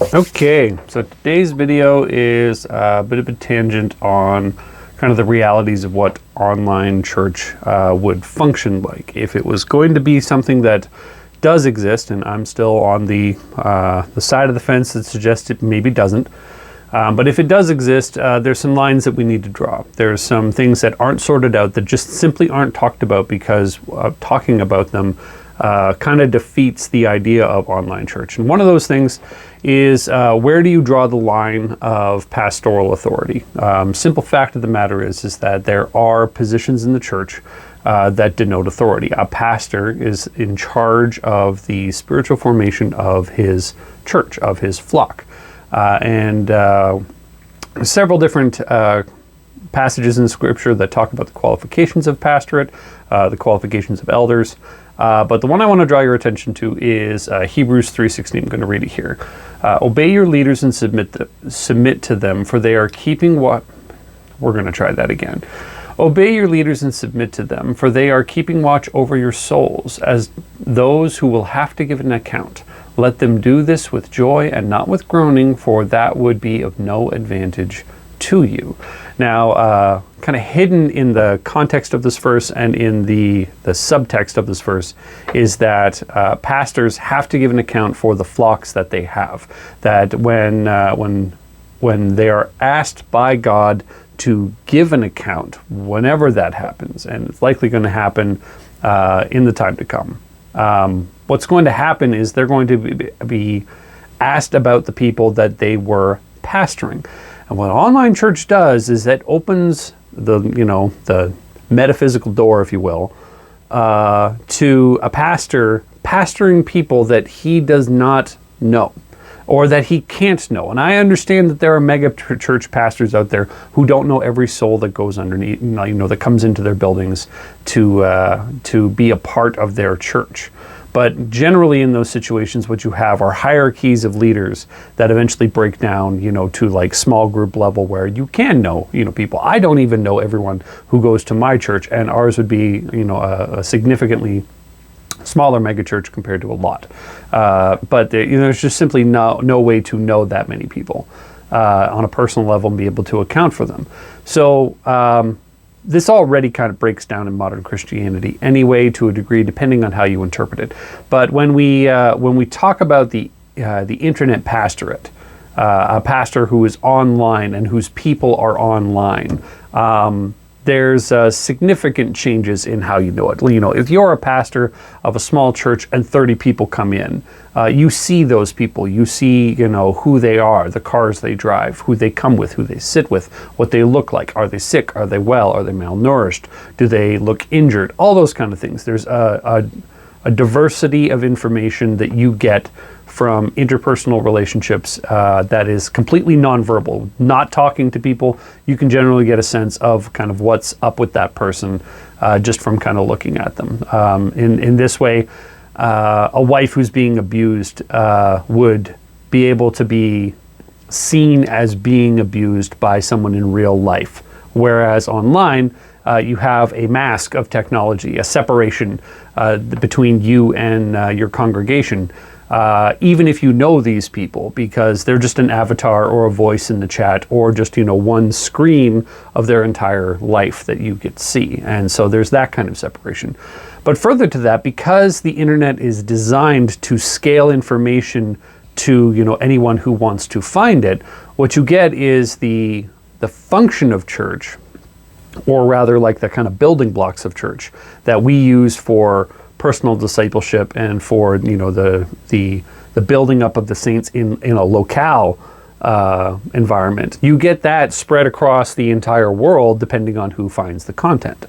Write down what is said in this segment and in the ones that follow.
Okay, so today's video is a bit of a tangent on kind of the realities of what online church would function like if it was going to be something that does exist, and I'm still on the side of the fence that suggests it maybe doesn't. But if it does exist, there's some lines that we need to draw. There's some things that aren't sorted out that just simply aren't talked about because talking about them kind of defeats the idea of online church. And one of those things is where do you draw the line of pastoral authority? Simple fact of the matter is that there are positions in the church that denote authority. A pastor is in charge of the spiritual formation of his church, of his flock. And several different passages in Scripture that talk about the qualifications of pastorate, the qualifications of elders. But the one I want to draw your attention to is Hebrews 3:16. I'm going to read it here. Obey your leaders and submit to them, for they are keeping what... We're going to try that again. Obey your leaders and submit to them, for they are keeping watch over your souls, as those who will have to give an account. Let them do this with joy and not with groaning, for that would be of no advantage to you. Now, kind of hidden in the context of this verse and in the subtext of this verse is that pastors have to give an account for the flocks that they have. That when they are asked by God to give an account, whenever that happens, and it's likely going to happen in the time to come, what's going to happen is they're going to be asked about the people that they were pastoring. And what online church does is that opens the metaphysical door, if you will, to a pastor pastoring people that he does not know or that he can't know. And I understand that there are mega church pastors out there who don't know every soul that goes underneath, that comes into their buildings to be a part of their church. But generally in those situations, what you have are hierarchies of leaders that eventually break down, to like small group level where you can know, people. I don't even know everyone who goes to my church, and ours would be, a significantly smaller megachurch compared to a lot. But there's just simply no way to know that many people on a personal level and be able to account for them. So this already kind of breaks down in modern Christianity anyway, to a degree, depending on how you interpret it. But when we talk about the internet pastorate, a pastor who is online and whose people are online, there's significant changes in how you know it. If you're a pastor of a small church and 30 people come in, you see those people. You see, who they are, the cars they drive, who they come with, who they sit with, what they look like. Are they sick? Are they well? Are they malnourished? Do they look injured? All those kind of things. There's a diversity of information that you get from interpersonal relationships that is completely nonverbal. Not talking to people, you can generally get a sense of kind of what's up with that person just from kind of looking at them. In this way, a wife who's being abused would be able to be seen as being abused by someone in real life, whereas online, you have a mask of technology, a separation between you and your congregation. Even if you know these people, because they're just an avatar or a voice in the chat, or just one screen of their entire life that you get to see. And so there's that kind of separation. But further to that, because the internet is designed to scale information to anyone who wants to find it, what you get is the function of church, or rather like the kind of building blocks of church that we use for personal discipleship and for the building up of the saints in a locale environment. You get that spread across the entire world depending on who finds the content.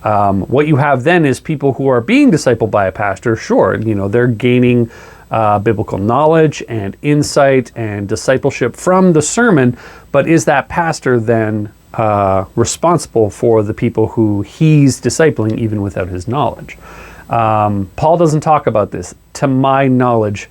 What you have then is people who are being discipled by a pastor. Sure, they're gaining biblical knowledge and insight and discipleship from the sermon, but is that pastor then responsible for the people who he's discipling even without his knowledge? Paul doesn't talk about this, to my knowledge,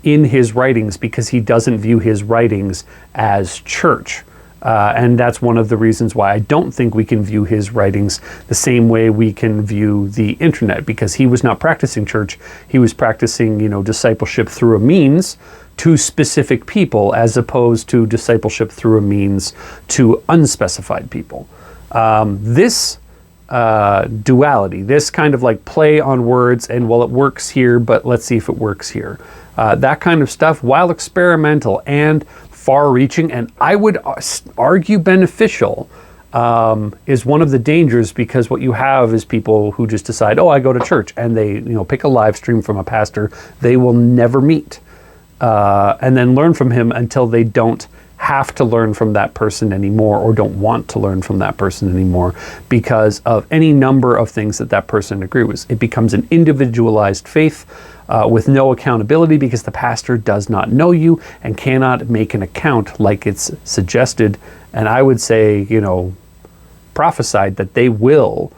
in his writings, because he doesn't view his writings as church. And that's one of the reasons why I don't think we can view his writings the same way we can view the internet, because he was not practicing church. He was practicing, discipleship through a means to specific people as opposed to discipleship through a means to unspecified people. This duality, this kind of like play on words and, well, it works here, but let's see if it works here. That kind of stuff, while experimental and far-reaching, and I would argue beneficial, is one of the dangers, because what you have is people who just decide, oh, I go to church, and they pick a live stream from a pastor they will never meet, and then learn from him until they don't have to learn from that person anymore, or don't want to learn from that person anymore because of any number of things that person agrees with. It becomes an individualized faith with no accountability, because the pastor does not know you and cannot make an account like it's suggested, and I would say, prophesied that they will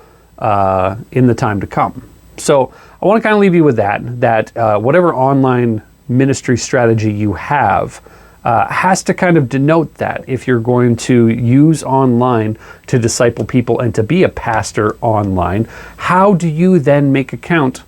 in the time to come. So I want to kind of leave you with that whatever online ministry strategy you have has to kind of denote that if you're going to use online to disciple people and to be a pastor online, how do you then make account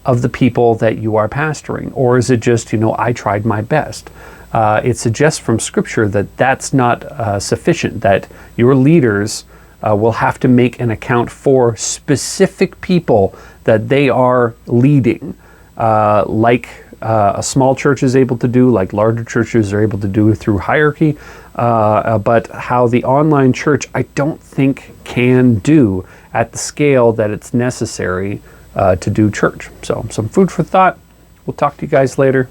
of the people that you are pastoring? Or is it just, I tried my best? It suggests from Scripture that that's not sufficient, that your leaders will have to make an account for specific people that they are leading, like a small church is able to do, like larger churches are able to do through hierarchy, but how the online church, I don't think, can do at the scale that it's necessary to do church. So some food for thought. We'll talk to you guys later.